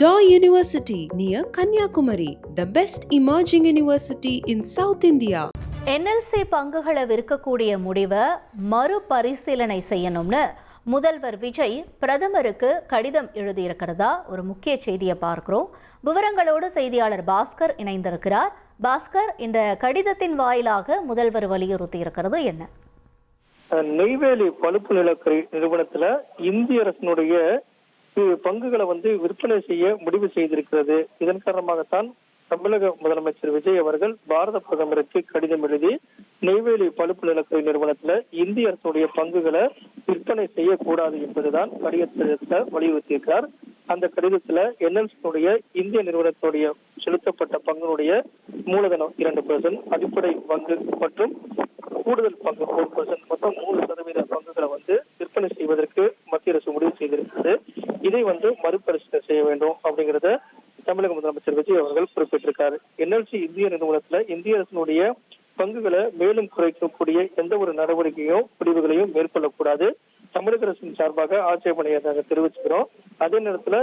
Daw University near Kanyakumari, the best emerging university in South India. NLC பங்குகளை விற்கக்கூடிய முடிவை மறுபரிசீலனை செய்யணும்னு முதல்வர் விஜய் பிரதமருக்கு கடிதம் எழுதியிருக்கிறதா ஒரு முக்கிய செய்தியை பார்க்கிறோம். விவரங்களோடு செய்தியாளர் பாஸ்கர் இணைந்திருக்கிறார். பாஸ்கர், இந்த கடிதத்தின் வாயிலாக முதல்வர் வலியுறுத்தி இருக்கிறது என்ன? நெய்வேலி பழுப்பு நிலக்கரி நிறுவனத்துல இந்திய அரசினுடைய பங்குகளை விற்பனை செய்ய முடிவு செய்திருக்கிறது. இதன் காரணமாகத்தான் தமிழக முதலமைச்சர் விஜய் அவர்கள் பாரத பிரதமருக்கு கடிதம் எழுதி நெய்வேலி பழுப்பு நிலக்கரி நிறுவனத்துல இந்திய அரசுடைய பங்குகளை விற்பனை செய்யக்கூடாது என்பதுதான் கடிதத்தில் வலியுறுத்தியிருக்கிறார். அந்த கடிதத்துல என்எல்சியினுடைய இந்திய நிறுவனத்துடைய செலுத்தப்பட்ட பங்கினுடைய மூலதனம் 2%, அடிப்படை பங்கு மற்றும் கூடுதல் பங்கு 4%, மொத்தம் 3% பங்குகளை விற்பனை செய்வதற்கு மத்திய அரசு முடிவு செய்திருக்கிறது. இதை மறுபரிசீலனை செய்ய வேண்டும் அப்படிங்கிறத தமிழக முதலமைச்சர் விஜய் அவர்கள் குறிப்பிட்டிருக்காரு. என்எல்சி இந்திய நிறுவனத்துல இந்திய அரசினுடைய பங்குகளை மேலும் குறைக்கக்கூடிய எந்த ஒரு நடவடிக்கையும் முடிவுகளையும் மேற்கொள்ளக்கூடாது. தமிழக அரசின் சார்பாக ஆட்சேபனையை நாங்கள் தெரிவிச்சுக்கிறோம். அதே நேரத்துல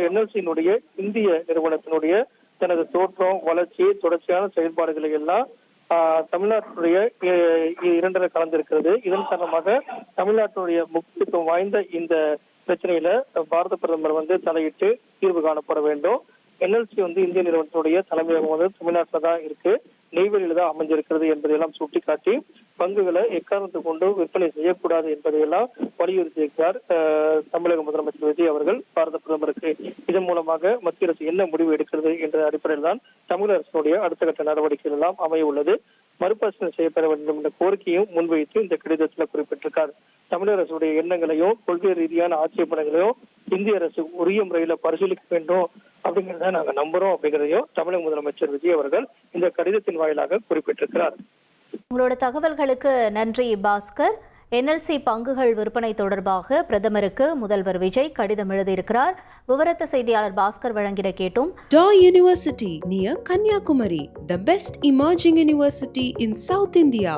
என்எல்சியினுடைய இந்திய நிறுவனத்தினுடைய தனது தோற்றம், வளர்ச்சி, தொடர்ச்சியான செயல்பாடுகளை எல்லாம் தமிழ்நாட்டுடைய 2 கலந்திருக்கிறது. இதன் காரணமாக தமிழ்நாட்டுடைய முக்கியத்துவம் வாய்ந்த இந்த பிரச்சனையில பாரத பிரதமர் தலையிட்டு தீர்வு காணப்பட வேண்டும். என்எல்சி இந்திய நிறுவனத்துடைய தலைமையகம் தமிழ்நாட்டில் தான் இருக்கு, நெய்வேலியில தான் அமைஞ்சிருக்கிறது என்பதையெல்லாம் சுட்டிக்காட்டி பங்குகளை எக்காரணத்தை கொண்டு விற்பனை செய்யக்கூடாது என்பதையெல்லாம் வலியுறுத்தியிருக்கிறார் தமிழக முதலமைச்சர் விஜய் அவர்கள் பாரத பிரதமருக்கு. இதன் மூலமாக மத்திய அரசு என்ன முடிவு எடுக்கிறது என்ற அடிப்படையில் தான் தமிழக அரசினுடைய அடுத்த கட்ட நடவடிக்கைகள் எல்லாம் அமைய உள்ளது. மறுபரிசீலனை செய்யப்பட வேண்டும் என்ற கோரிக்கையும் முன்வைத்து இந்த கடிதத்தில் குறிப்பிட்டிருக்கார். தமிழக அரசுடைய எண்ணங்களையும் கொள்கை ரீதியான ஆட்சேபனைகளையும் இந்திய அரசு உரிய முறையில பரிசீலிக்க வேண்டும் அப்படிங்கிறத நாங்க நம்புறோம் அப்படிங்கிறதையும் தமிழக முதலமைச்சர் விஜய் அவர்கள் இந்த கடிதத்தின் வாயிலாக குறிப்பிட்டிருக்கிறார். உங்களோட தகவல்களுக்கு நன்றி பாஸ்கர். NLC பங்குகள் விற்பனை தொடர்பாக பிரதமருக்கு முதல்வர் விஜய் கடிதம் எழுதியிருக்கிறார். விவரத்த செய்தியாளர் பாஸ்கர் வழங்கிட கேட்டோம். Daw University near Kanyakumari, the best emerging university in South India.